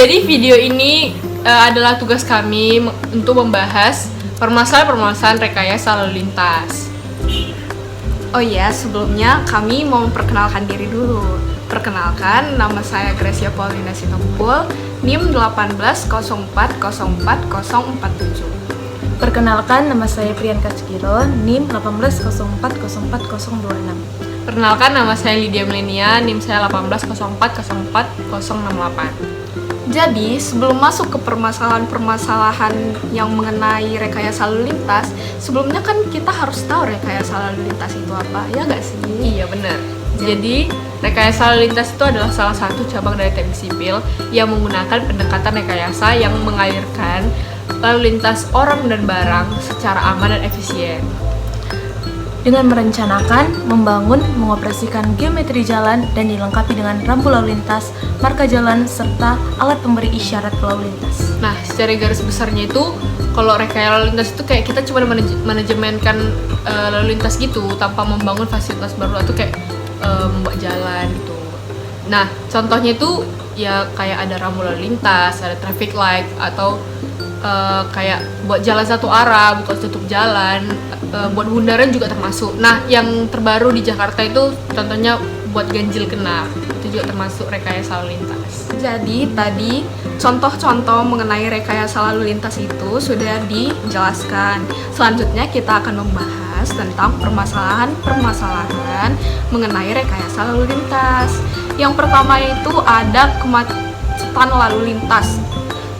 Jadi video ini adalah tugas kami untuk membahas permasalahan-permasalahan rekayasa lalu lintas. Oh iya, sebelumnya kami mau memperkenalkan diri dulu. Perkenalkan, nama saya Gracia Paulina Sitompul, NIM 180404047. Perkenalkan, nama saya Priyanka Sugiro, NIM 180404026. Perkenalkan, nama saya Lydia Melenia, NIM saya 180404068. Jadi, sebelum masuk ke permasalahan-permasalahan yang mengenai rekayasa lalu lintas, sebelumnya kan kita harus tahu rekayasa lalu lintas itu apa, ya nggak sih? Iya benar. Jadi rekayasa lalu lintas itu adalah salah satu cabang dari teknik sipil yang menggunakan pendekatan rekayasa yang mengalirkan lalu lintas orang dan barang secara aman dan efisien. Dengan merencanakan, membangun, mengoperasikan geometri jalan, dan dilengkapi dengan rambu lalu lintas, marka jalan, serta alat pemberi isyarat lalu lintas. Nah, secara garis besarnya itu, kalau rekayasa lalu lintas itu kayak kita cuma manajemenkan lalu lintas gitu, tanpa membangun fasilitas baru atau kayak membuat jalan gitu. Nah, contohnya itu ya kayak ada rambu lalu lintas, ada traffic light, atau kayak buat jalan satu arah, buka tutup jalan, buat bundaran juga termasuk. Nah, yang terbaru di Jakarta itu contohnya buat ganjil genap, itu juga termasuk rekayasa lalu lintas. Jadi, tadi contoh-contoh mengenai rekayasa lalu lintas itu sudah dijelaskan. Selanjutnya kita akan membahas tentang permasalahan-permasalahan mengenai rekayasa lalu lintas. Yang pertama itu ada kemacetan lalu lintas.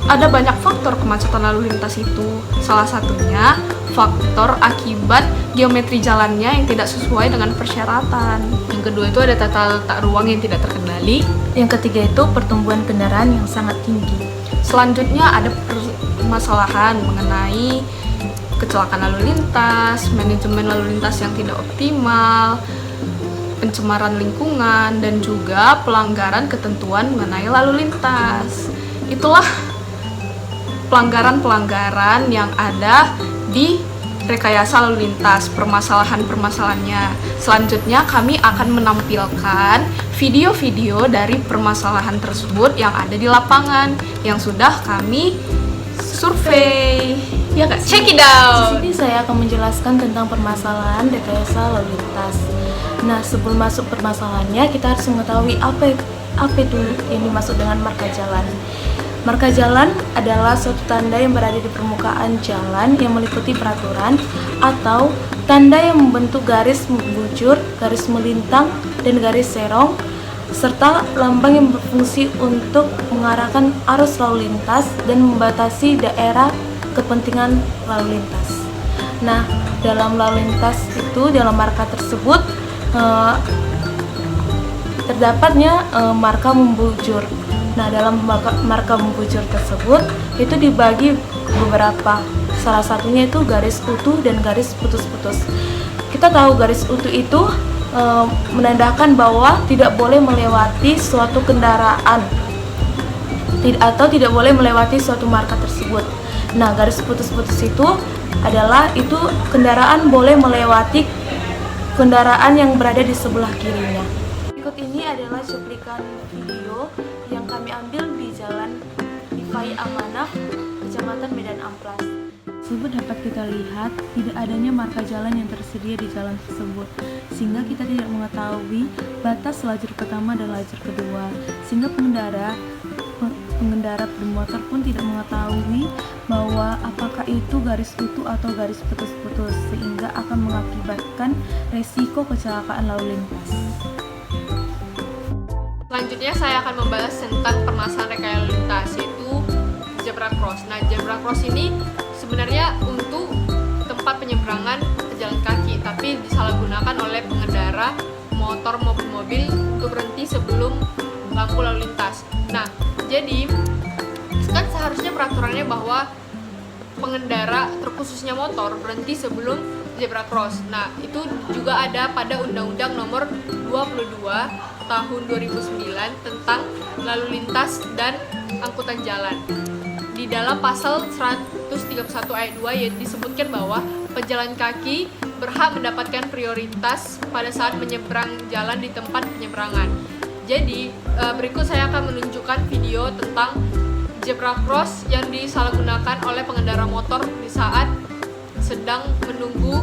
Ada banyak faktor kemacetan lalu lintas itu. Salah satunya faktor akibat geometri jalannya yang tidak sesuai dengan persyaratan. Yang kedua itu ada tata letak ruang yang tidak terkendali. Yang ketiga itu pertumbuhan kendaraan yang sangat tinggi. Selanjutnya ada permasalahan mengenai kecelakaan lalu lintas, manajemen lalu lintas yang tidak optimal, pencemaran lingkungan, dan juga pelanggaran ketentuan mengenai lalu lintas. Itulah pelanggaran-pelanggaran yang ada di rekayasa lalu lintas, permasalahan-permasalahannya. Selanjutnya kami akan menampilkan video-video dari permasalahan tersebut yang ada di lapangan yang sudah kami survei. Ya nggak? Check it Di out! sini saya akan menjelaskan tentang permasalahan rekayasa lalu lintas. Nah, sebelum masuk permasalahannya, kita harus mengetahui apa itu yang dimaksud dengan marka jalan. Marka jalan adalah suatu tanda yang berada di permukaan jalan yang meliputi peraturan atau tanda yang membentuk garis membujur, garis melintang, dan garis serong, serta lambang yang berfungsi untuk mengarahkan arus lalu lintas dan membatasi daerah kepentingan lalu lintas. Nah, dalam lalu lintas itu, dalam marka tersebut terdapatnya marka membujur. Nah, dalam marka membujur tersebut itu dibagi beberapa. Salah satunya itu garis utuh dan garis putus-putus. Kita tahu garis utuh itu menandakan bahwa tidak boleh melewati suatu kendaraan atau tidak boleh melewati suatu marka tersebut. Nah, garis putus-putus itu adalah kendaraan boleh melewati kendaraan yang berada di sebelah kirinya. Berikut ini adalah cuplikan video yang kami ambil di Jalan Rifai Amanah, Kecamatan Medan Amplas. Tersebut dapat kita lihat tidak adanya marka jalan yang tersedia di jalan tersebut, sehingga kita tidak mengetahui batas lajur pertama dan lajur kedua, sehingga pengendara bermotor pun tidak mengetahui bahwa apakah itu garis utuh atau garis putus-putus, sehingga akan mengakibatkan resiko kecelakaan lalu lintas. Selanjutnya saya akan membahas tentang permasalahan rekayasa lalu lintas, yaitu zebra cross. Nah, zebra cross ini sebenarnya untuk tempat penyeberangan pejalan kaki, tapi disalahgunakan oleh pengendara motor maupun mobil untuk berhenti sebelum lampu lalu lintas. Nah, jadi kan seharusnya peraturannya bahwa pengendara, terkhususnya motor, berhenti sebelum zebra cross. Nah, itu juga ada pada Undang-Undang Nomor 22 Tahun 2009 tentang lalu lintas dan angkutan jalan. Di dalam pasal 131 ayat 2 yang disebutkan bahwa pejalan kaki berhak mendapatkan prioritas pada saat menyeberang jalan di tempat penyeberangan. Jadi berikut saya akan menunjukkan video tentang zebra cross yang disalahgunakan oleh pengendara motor di saat sedang menunggu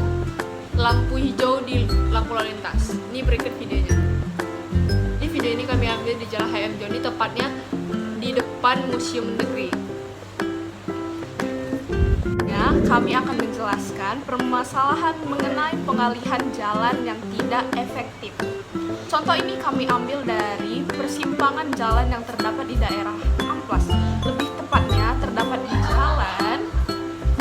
lampu hijau di lampu lalu lintas. Ini berikut videonya. Di video ini kami ambil di Jalan HM Joni, tepatnya di depan Museum Negeri. Ya, kami akan menjelaskan permasalahan mengenai pengalihan jalan yang tidak efektif. Contoh ini kami ambil dari persimpangan jalan yang terdapat di daerah Amplas. Lebih tepatnya terdapat di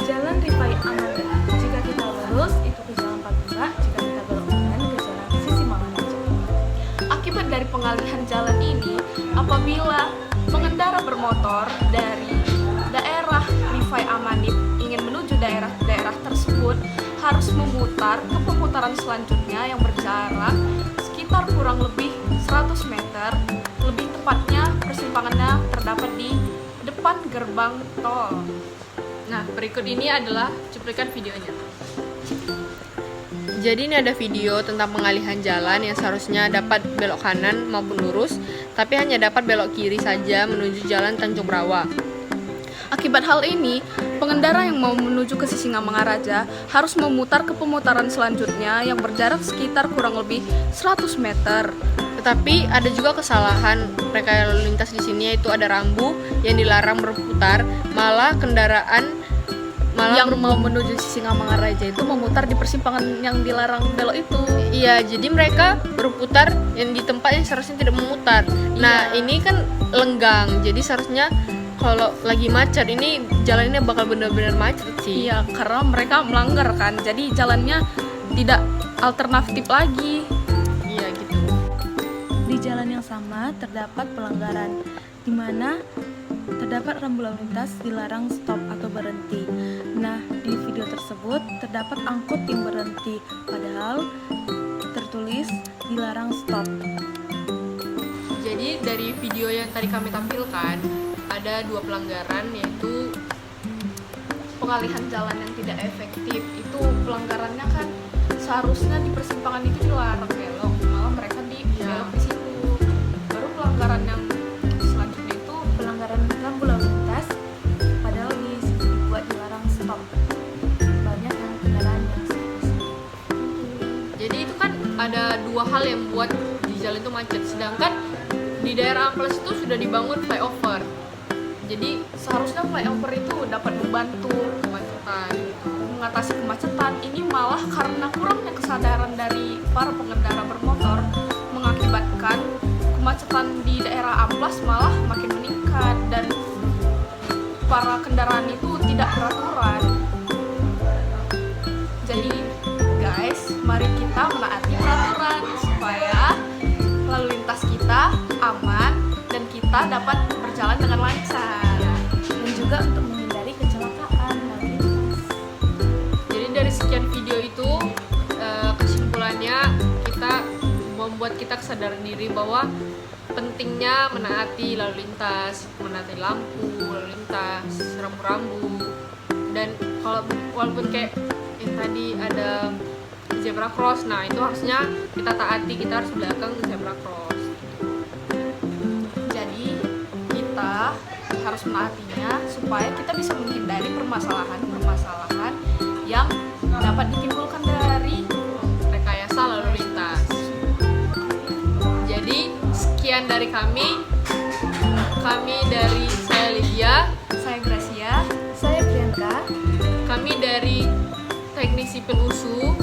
Jalan Rifai Amanda. Jika kita lurus itu ke Jalan Patimura, jika kita belok kanan ke Jalan Sisi Mangaraja. Akibat dari pengalihan jalan ini, apabila pengendara bermotor dari daerah Rifai Amanit ingin menuju daerah tersebut harus memutar ke pemutaran selanjutnya yang berjarak sekitar kurang lebih 100 meter. Lebih tepatnya persimpangannya terdapat di depan gerbang tol. Nah, berikut ini adalah cuplikan videonya. Jadi ini ada video tentang pengalihan jalan yang seharusnya dapat belok kanan maupun lurus, tapi hanya dapat belok kiri saja menuju Jalan Tanjung Brawa. Akibat hal ini, pengendara yang mau menuju ke Sisingamangaraja harus memutar ke pemutaran selanjutnya yang berjarak sekitar kurang lebih 100 meter. Tetapi ada juga kesalahan rekayasa lalu lintas di sini, yaitu ada rambu yang dilarang berputar, malah kendaraan Yang mau menuju Sisingamangaraja itu memutar di persimpangan yang dilarang belok itu. Iya, jadi mereka berputar yang di tempat yang seharusnya tidak memutar. Nah, ini kan lenggang, jadi seharusnya kalau lagi macet ini jalannya bakal benar-benar macet sih. Iya, karena mereka melanggar kan, jadi jalannya tidak alternatif lagi. Iya gitu. Di jalan yang sama terdapat pelanggaran, di mana terdapat rambu lalu lintas dilarang stop atau berhenti. Nah, di video tersebut terdapat angkot yang berhenti, padahal tertulis dilarang stop. Jadi dari video yang tadi kami tampilkan ada 2 pelanggaran, yaitu Pengalihan jalan yang tidak efektif itu pelanggarannya kan seharusnya di persimpangan itu dilarang belok, malah mereka belok di situ. Baru pelanggaran yang selanjutnya itu Pelanggaran rambu lalu lintas, padahal di situ dibuat dilarang stop. Banyak yang kendaraan yang seperti itu. Jadi itu kan ada 2 hal yang membuat di jalan itu macet. Sedangkan di daerah Amplas itu sudah dibangun flyover. jadi seharusnya flyover itu dapat membantu kemacetan, mengatasi kemacetan. Ini malah karena kurangnya kesadaran dari para pengendara bermotor mengakibatkan kemacetan di daerah Amplas malah makin meningkat dan para kendaraan itu tidak beraturan. Jadi guys, mari kita menaati peraturan supaya lalu lintas kita aman dan kita dapat berjalan dengan lancar. Dan juga untuk menghindari kecelakaan lalu lintas. Jadi dari sekian video itu kesimpulannya kita membuat kita kesadaran diri bahwa pentingnya menaati lalu lintas, menaati lampu lalu lintas, rambu-rambu, dan walaupun kayak yang tadi ada zebra cross, nah itu harusnya kita taati, kita harus belakang zebra cross. Jadi kita harus menaatinya supaya kita bisa menghindari permasalahan-permasalahan yang dapat ditimbulkan dari Rekayasa lalu lintas. Jadi sekian dari kami dari saya Lydia, saya Gracia. Saya Priyanka. kami dari Teknik Sipil USU.